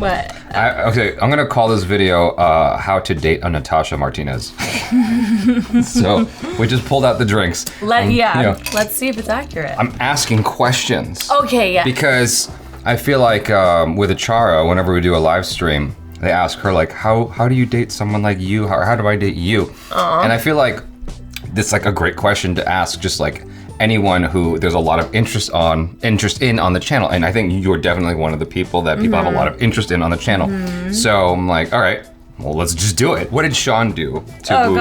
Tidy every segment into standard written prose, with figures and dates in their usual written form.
What? Okay, I'm gonna call this video "How to Date a Natasha Martinez." So we just pulled out the drinks. Let's see if it's accurate. I'm asking questions. Okay, yeah. Because I feel like with Achara, whenever we do a live stream, they ask her like, "How do you date someone like you? How do I date you?" And I feel like this is like a great question to ask, just like anyone who there's a lot of interest in on the channel. And I think you're definitely one of the people that people have a lot of interest in on the channel. So I'm like, all right, well, let's just do it. What did Shean do to boo you?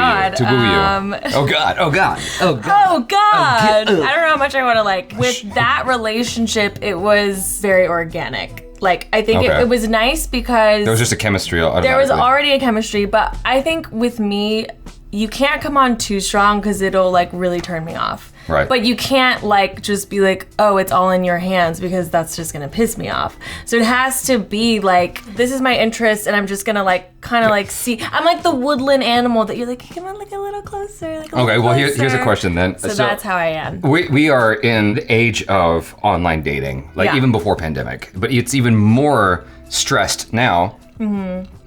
Oh God. I don't know how much I want to like. With that relationship, it was very organic. Like, I think it was nice because... There was just a chemistry automatically. There was already a chemistry, but I think with me, you can't come on too strong because it'll like really turn me off. Right. But you can't like just be like, oh, it's all in your hands, because that's just gonna piss me off. So it has to be like, this is my interest and I'm just gonna like kind of like see. I'm like the woodland animal that you're like, come on, like a little closer. Like okay, well here's a question then. So that's how I am. We are in the age of online dating, like even before pandemic, but it's even more stressed now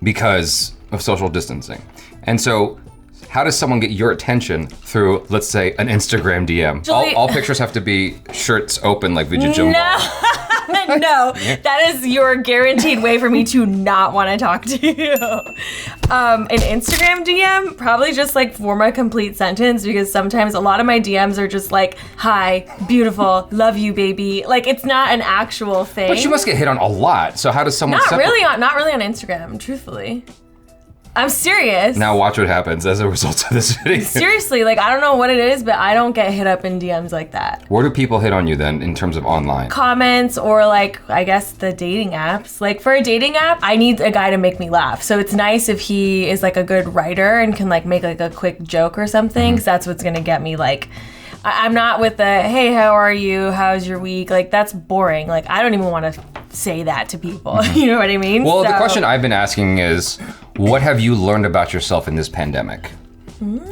because of social distancing. And so how does someone get your attention through, let's say, an Instagram DM? All pictures have to be shirts open like Vijay Jumbo. No, that is your guaranteed way for me to not want to talk to you. An Instagram DM, probably just like form a complete sentence, because sometimes a lot of my DMs are just like, hi, beautiful, love you, baby. Like, it's not an actual thing. But you must get hit on a lot. So how does someone... Not really on Instagram, truthfully. I'm serious. Now watch what happens as a result of this video. Seriously, like I don't know what it is, but I don't get hit up in DMs like that. Where do people hit on you then in terms of online? Comments or like, I guess the dating apps. Like for a dating app, I need a guy to make me laugh. So it's nice if he is like a good writer and can like make like a quick joke or something, because that's what's gonna get me like, I'm not with the, hey, how are you? How's your week? Like that's boring. Like I don't even want to say that to people. You know what I mean? Well, the question I've been asking is, what have you learned about yourself in this pandemic?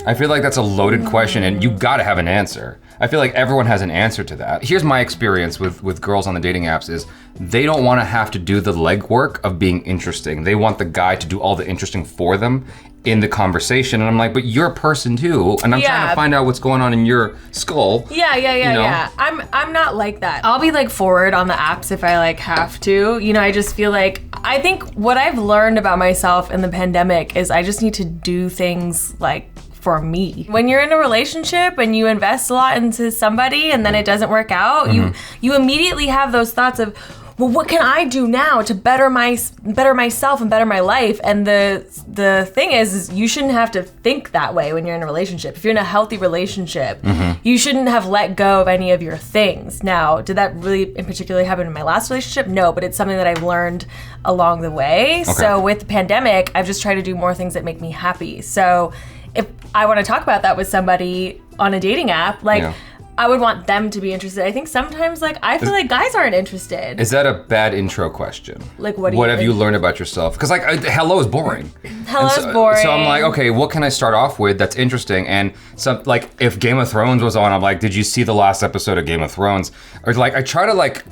I feel like that's a loaded question and you gotta have an answer. I feel like everyone has an answer to that. Here's my experience with girls on the dating apps is they don't wanna have to do the legwork of being interesting. They want the guy to do all the interesting for them in the conversation. And I'm like, but you're a person too. And I'm trying to find out what's going on in your skull. Yeah. I'm not like that. I'll be like forward on the apps if I like have to. You know, I just feel like, I think what I've learned about myself in the pandemic is I just need to do things like for me. When you're in a relationship and you invest a lot into somebody and then it doesn't work out, you immediately have those thoughts of, well, what can I do now to better myself and better my life? And the thing is you shouldn't have to think that way when you're in a relationship. If you're in a healthy relationship, you shouldn't have let go of any of your things. Now, did that really in particular happen in my last relationship? No, but it's something that I've learned along the way. Okay. So with the pandemic, I've just tried to do more things that make me happy. So if I want to talk about that with somebody on a dating app, like, I would want them to be interested. I think sometimes, like, I feel like guys aren't interested. Is that a bad intro question? Like, what have you learned about yourself? Because, like, hello is boring. Hello's boring. So I'm like, okay, what can I start off with that's interesting? And so, like, if Game of Thrones was on, I'm like, did you see the last episode of Game of Thrones? Or, like, I try to, like,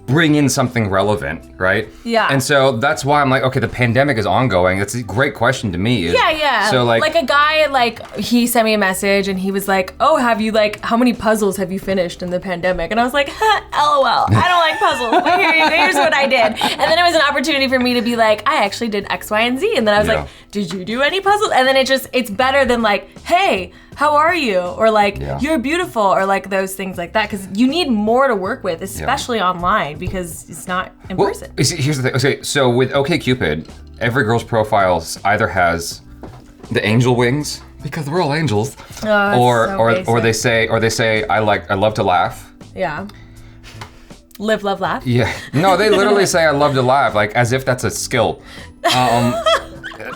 bring in something relevant, right? Yeah. And so that's why I'm like, okay, the pandemic is ongoing. That's a great question to me. Yeah. So like a guy, like he sent me a message and he was like, oh, how many puzzles have you finished in the pandemic? And I was like, LOL, I don't like puzzles, but here's what I did. And then it was an opportunity for me to be like, I actually did X, Y, and Z. And then I was like, did you do any puzzles? And then it's better than like, hey, how are you? Or like, you're beautiful, or like those things like that. Because you need more to work with, especially online, because it's not in person. Here's the thing. Okay, so with OkCupid, every girl's profile either has the angel wings, because we're all angels, or they say I love to laugh. Yeah. Live, love, laugh. Yeah. No, they literally say I love to laugh, like as if that's a skill.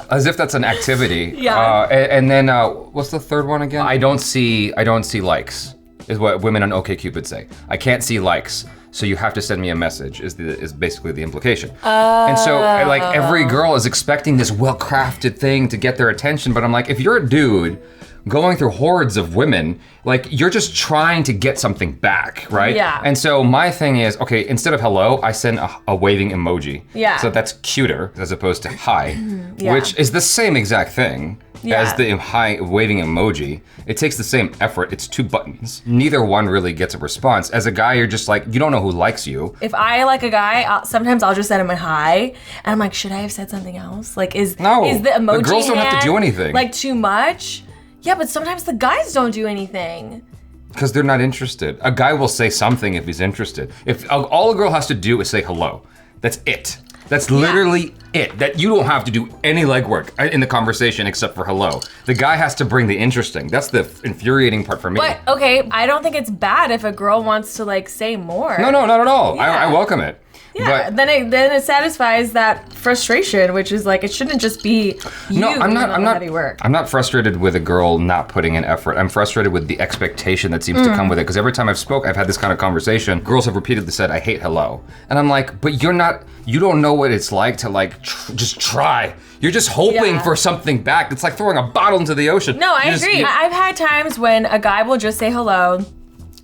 As if that's an activity. Yeah. And then what's the third one again? I don't see likes, is what women on OkCupid say. I can't see likes, so you have to send me a message, is basically the implication. And so like every girl is expecting this well-crafted thing to get their attention, but I'm like, if you're a dude going through hordes of women, like you're just trying to get something back, right? Yeah. And so my thing is, okay, instead of hello, I send a waving emoji. Yeah. So that's cuter as opposed to hi, Yeah. which is the same exact thing as the hi waving emoji. It takes the same effort. It's 2 buttons. Neither one really gets a response. As a guy, you're just like, you don't know who likes you. If I like a guy, sometimes I'll just send him a hi, and I'm like, should I have said something else? Like, is the emoji girls don't have to hand, do anything. like too much? Yeah, but sometimes the guys don't do anything. Because they're not interested. A guy will say something if he's interested. If all a girl has to do is say hello, that's it. That's literally it. That you don't have to do any legwork in the conversation except for hello. The guy has to bring the interesting. That's the infuriating part for me. But okay, I don't think it's bad if a girl wants to like say more. No, not at all. Yeah. I welcome it. Yeah, but then it satisfies that frustration, which is like it shouldn't just be you. I'm not heavy work. I'm not frustrated with a girl not putting in effort. I'm frustrated with the expectation that seems to come with it. Because every time I've had this kind of conversation, girls have repeatedly said, "I hate hello," and I'm like, but you don't know what it's like to like just try. You're just hoping for something back. It's like throwing a bottle into the ocean. No, I agree. I've had times when a guy will just say hello,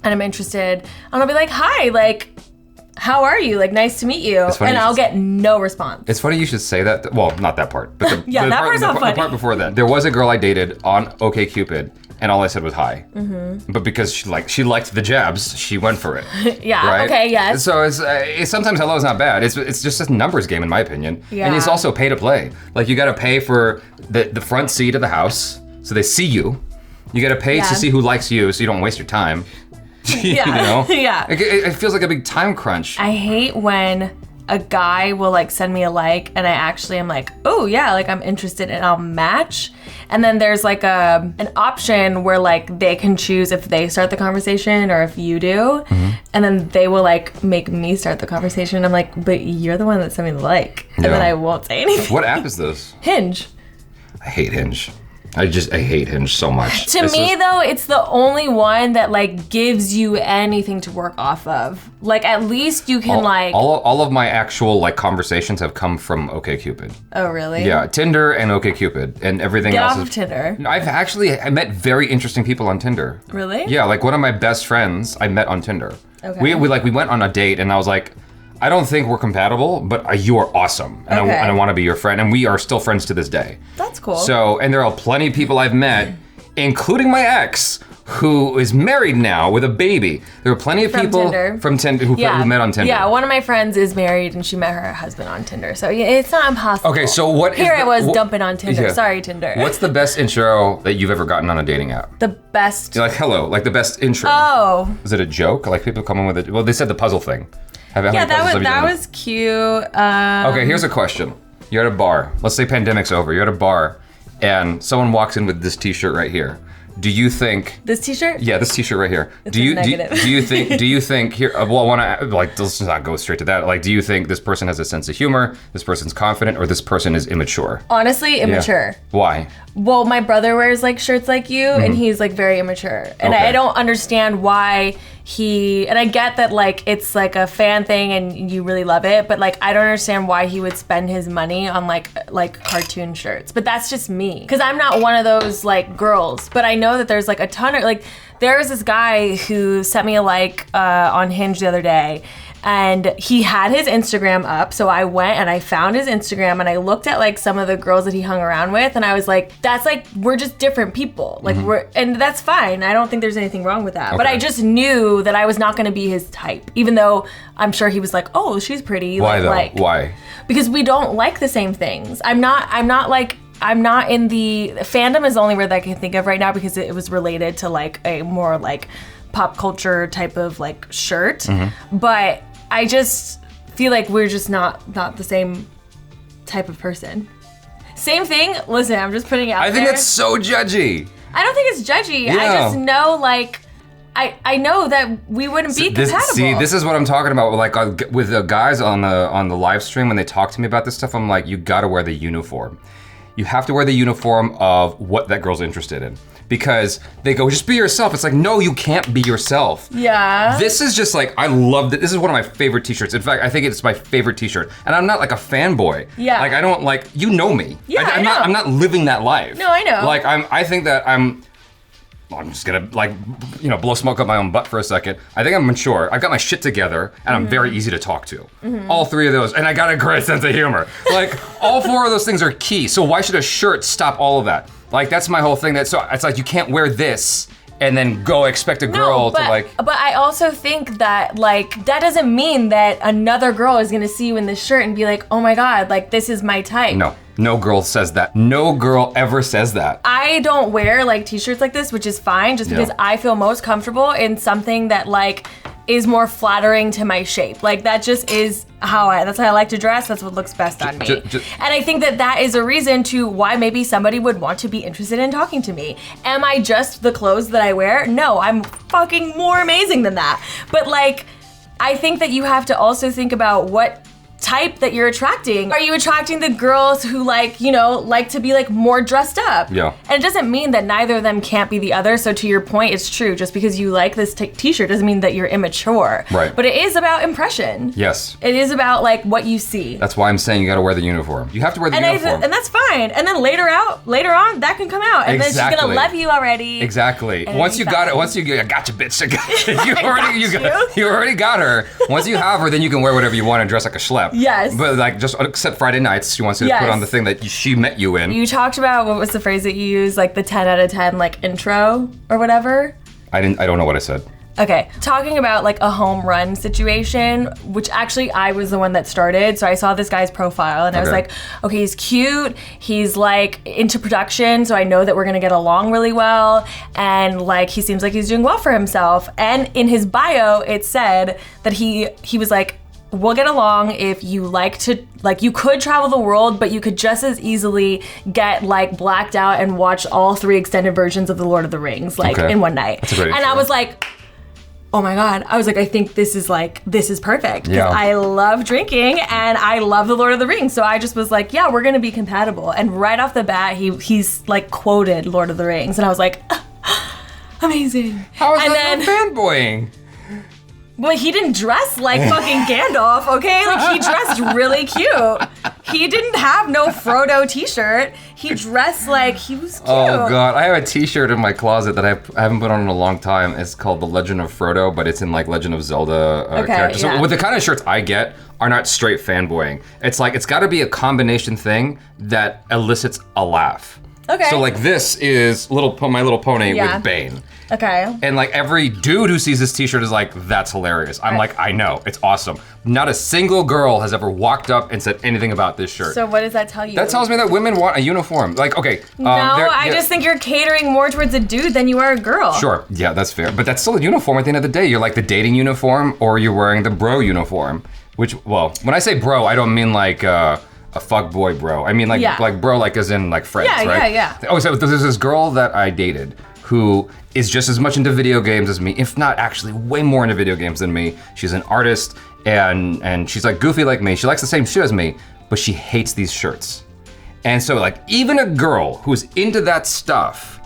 and I'm interested, and I'll be like, "Hi, like." How are you? Like, nice to meet you. And I'll get no response. It's funny you should say that. Well, not that part, but the, yeah, the that part, part's not funny. The part before that. There was a girl I dated on OkCupid, and all I said was hi. Mm-hmm. But because she liked the jabs, she went for it. Yeah. Right? Okay. Yes. So it's sometimes hello is not bad. It's just a numbers game in my opinion. Yeah. And it's also pay to play. Like you got to pay for the front seat of the house, so they see you. You got to pay to see who likes you, so you don't waste your time. Yeah. You know? Yeah. It feels like a big time crunch. I hate when a guy will like send me a like and I actually am like, oh yeah, like I'm interested and I'll match. And then there's like an option where like they can choose if they start the conversation or if you do. Mm-hmm. And then they will like make me start the conversation. I'm like, but you're the one that sent me the like. And then I won't say anything. What app is this? Hinge. I hate Hinge. I hate Hinge so much. To me, though, it's the only one that like gives you anything to work off of. Like at least you can all of my actual like conversations have come from OkCupid. Oh really? Yeah, Tinder and OkCupid and everything else. Get off of Tinder. I met very interesting people on Tinder. Really? Yeah, like one of my best friends I met on Tinder. Okay. We went on a date and I was like, I don't think we're compatible, but you are awesome, and I want to be your friend, and we are still friends to this day. That's cool. So, and there are plenty of people I've met, including my ex, who is married now with a baby. There are plenty of people from Tinder who met on Tinder. Yeah, one of my friends is married, and she met her husband on Tinder. So yeah, it's not impossible. Okay, so what? Here I was dumping on Tinder. Yeah. Sorry, Tinder. What's the best intro that you've ever gotten on a dating app? The best. You're like hello, like the best intro. Oh. Is it a joke? Like people come in with it? Well, they said the puzzle thing. That was cute. Okay, here's a question. You're at a bar. Let's say pandemic's over. You're at a bar, and someone walks in with this T-shirt right here. Do you think this T-shirt? Yeah, this T-shirt right here. It's do you think here? Well, I want to like let's not go straight to that. Like, do you think this person has a sense of humor? This person's confident, or this person is immature? Honestly, immature. Yeah. Why? Well, my brother wears like shirts like you, and he's like very immature, and I don't understand why and I get that like it's like a fan thing and you really love it, but like I don't understand why he would spend his money on like cartoon shirts. But that's just me, because I'm not one of those like girls. But I know that there's like a ton of like there was this guy who sent me a like on Hinge the other day. And he had his Instagram up, so I went and I found his Instagram and I looked at like some of the girls that he hung around with, and I was like, that's like, we're just different people. Like and that's fine. I don't think there's anything wrong with that. Okay. But I just knew that I was not gonna be his type, even though I'm sure he was like, oh, she's pretty. Why though? Like, why? Because we don't like the same things. I'm not in the fandom is the only word that I can think of right now, because it was related to like a more like pop culture type of like shirt. But I just feel like we're just not the same type of person. Same thing. Listen, I'm just putting it out there. I think that's so judgy. I don't think it's judgy. Yeah. I just know like I know that we wouldn't be compatible. This is what I'm talking about. Like with the guys on the live stream, when they talk to me about this stuff, I'm like, you gotta wear the uniform. You have to wear the uniform of what that girl's interested in. Because they go, just be yourself. It's like, no, you can't be yourself. Yeah. This is just like, I love it. This is one of my favorite t-shirts. In fact, I think it's my favorite t-shirt. And I'm not like a fanboy. Yeah. Like I don't like, you know me. Yeah, I'm not living that life. No, I know. Like I think that I'm I'm just gonna like, blow smoke up my own butt for a second. I think I'm mature. I've got my shit together, and I'm very easy to talk to. All three of those, and I got a great sense of humor. Like, all four of those things are key. So why should a shirt stop all of that? Like, that's my whole thing. So it's like, you can't wear this and then go expect a girl to like. But I also think that like, that doesn't mean that another girl is gonna see you in this shirt and be like, oh my God, like this is my type. No girl says that. No girl ever says that. I don't wear like t-shirts like this, which is fine, just because I feel most comfortable in something that like is more flattering to my shape. Like that's how I like to dress. That's what looks best on me. And I think that is a reason to why maybe somebody would want to be interested in talking to me. Am I just the clothes that I wear? No, I'm fucking more amazing than that. But like, I think that you have to also think about what type that you're attracting. Are you attracting the girls who like to be like more dressed up? Yeah. And it doesn't mean that neither of them can't be the other. So to your point, it's true. Just because you like this t-shirt doesn't mean that you're immature. Right. But it is about impression. Yes. It is about like what you see. That's why I'm saying you gotta wear the uniform. You have to wear the uniform. And that's fine. And then later on, that can come out. And then she's gonna love you already. Exactly. Once you got it, I got you, bitch. You already got her. Once you have her, then you can wear whatever you want and dress like a schlep. Yes. But like, just except Friday nights, she wants you to put on the thing that she met you in. You talked about, what was the phrase that you used, like the 10 out of 10 like intro or whatever? I don't know what I said. Okay, talking about like a home run situation, which actually I was the one that started. So I saw this guy's profile and I was like, okay, he's cute. He's like into production. So I know that we're gonna get along really well. And like, he seems like he's doing well for himself. And in his bio, it said that he was like, we'll get along if you you could travel the world, but you could just as easily get like blacked out and watch all 3 extended versions of The Lord of the Rings in one night. That's a great and I was like, oh my God. I was like, I think this is perfect. Yeah. I love drinking and I love The Lord of the Rings. So I just was like, yeah, we're gonna be compatible. And right off the bat, he's like quoted Lord of the Rings. And I was like, amazing. How is that fanboying? Well, he didn't dress like fucking Gandalf, okay? Like, he dressed really cute. He didn't have no Frodo t-shirt. He dressed like he was cute. Oh, God. I have a t-shirt in my closet that I haven't put on in a long time. It's called The Legend of Frodo, but it's in, like, Legend of Zelda characters. Yeah. So, with the kind of shirts I get are not straight fanboying. It's like, it's got to be a combination thing that elicits a laugh. Okay. So, like, this is My Little Pony with Bane. Okay. And like every dude who sees this t-shirt is like, that's hilarious. I'm like, I know, it's awesome. Not a single girl has ever walked up and said anything about this shirt. So what does that tell you? That tells me that women want a uniform. Like, okay. No, I just think you're catering more towards a dude than you are a girl. Sure, yeah, that's fair. But that's still a uniform at the end of the day. You're like the dating uniform or you're wearing the bro uniform. Which, well, when I say bro, I don't mean like, a fuck boy bro. I mean like bro, like as in like friends, right? Yeah. Oh, so there's this girl that I dated who is just as much into video games as me, if not actually way more into video games than me. She's an artist and she's like goofy like me. She likes the same shit as me, but she hates these shirts. And so like even a girl who's into that stuff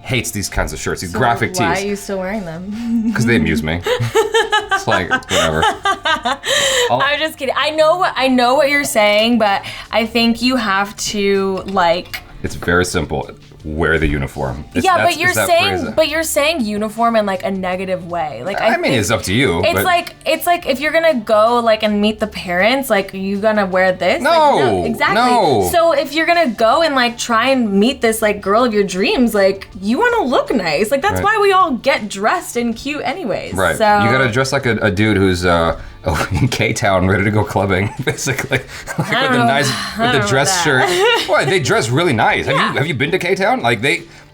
hates these kinds of shirts, these graphic tees. Why are you still wearing them? Because they amuse me. It's like, whatever. I'm just kidding. I know what you're saying, but I think you have to like. It's very simple. Wear the uniform. But you're saying uniform in like a negative way. Like I mean, it's up to you. It's like if you're gonna go like and meet the parents, like you gonna wear this? No, exactly. No. So if you're gonna go and like try and meet this like girl of your dreams, like you want to look nice. Like that's why we all get dressed and cute, anyways. Right. So you gotta dress like a dude who's in K-Town, ready to go clubbing, basically, like with the dress shirt. Boy, they dress really nice. Have you been to K-Town? Like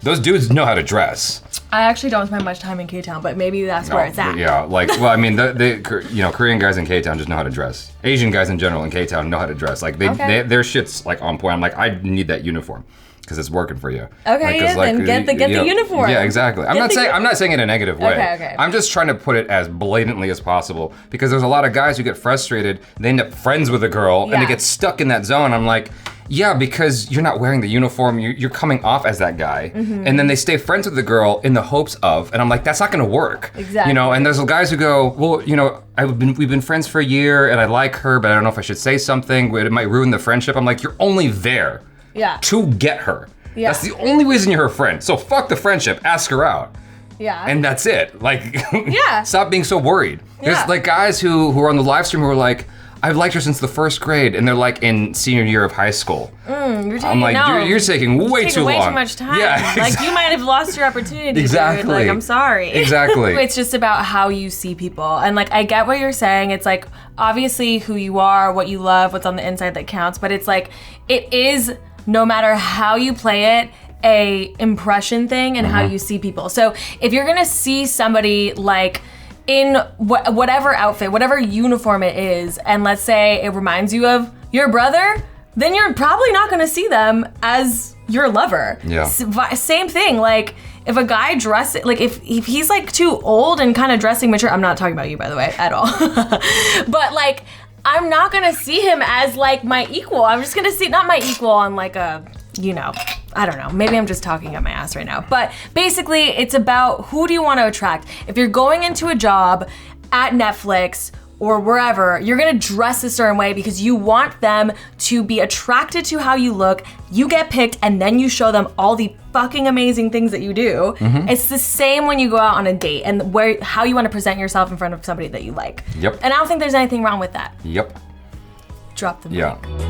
those dudes know how to dress. I actually don't spend much time in K-Town, but maybe that's where it's at. Yeah, like, well, I mean, Korean guys in K-Town just know how to dress. Asian guys in general in K-Town know how to dress. Like their shit's like on point. I'm like, I need that uniform. Because it's working for you. Okay, then get the uniform. Yeah, exactly. I'm not saying it in a negative way. Okay. I'm just trying to put it as blatantly as possible because there's a lot of guys who get frustrated. They end up friends with a girl and they get stuck in that zone. I'm like, yeah, because you're not wearing the uniform. You're coming off as that guy, and then they stay friends with the girl in the hopes of. And I'm like, that's not going to work. Exactly. And there's guys who go, well, we've been friends for a year, and I like her, but I don't know if I should say something. It might ruin the friendship. I'm like, you're only there. Yeah. To get her. Yeah. That's the only reason you're her friend. So fuck the friendship. Ask her out. Yeah. And that's it. Like, Yeah. stop being so worried. There's Yeah. like guys who are on the live stream who are like, I've liked her since the first grade, and they're like in senior year of high school. I'm like, you're taking way too long. Way too much time. Yeah, Like you might have lost your opportunity. Exactly. Dude. Like I'm sorry. Exactly. It's just about how you see people, and like I get what you're saying. It's like obviously who you are, what you love, what's on the inside that counts. But it's like it is no matter how you play it, a impression thing and how you see people. So if you're gonna see somebody like in whatever outfit, whatever uniform it is, and let's say it reminds you of your brother, then you're probably not gonna see them as your lover. Yeah. Same thing, like if a guy dresses, like if he's like too old and kind of dressing mature, I'm not talking about you by the way, at all. But like, I'm not gonna see him as like my equal. I'm just gonna see, not my equal on like a, you know, I don't know, maybe I'm just talking up my ass right now. But basically it's about who do you want to attract. If you're going into a job at Netflix or wherever, you're gonna dress a certain way because you want them to be attracted to how you look, you get picked, and then you show them all the fucking amazing things that you do. It's the same when you go out on a date and how you want to present yourself in front of somebody that you like. Yep. And I don't think there's anything wrong with that. Yep. Drop the mic. Yeah.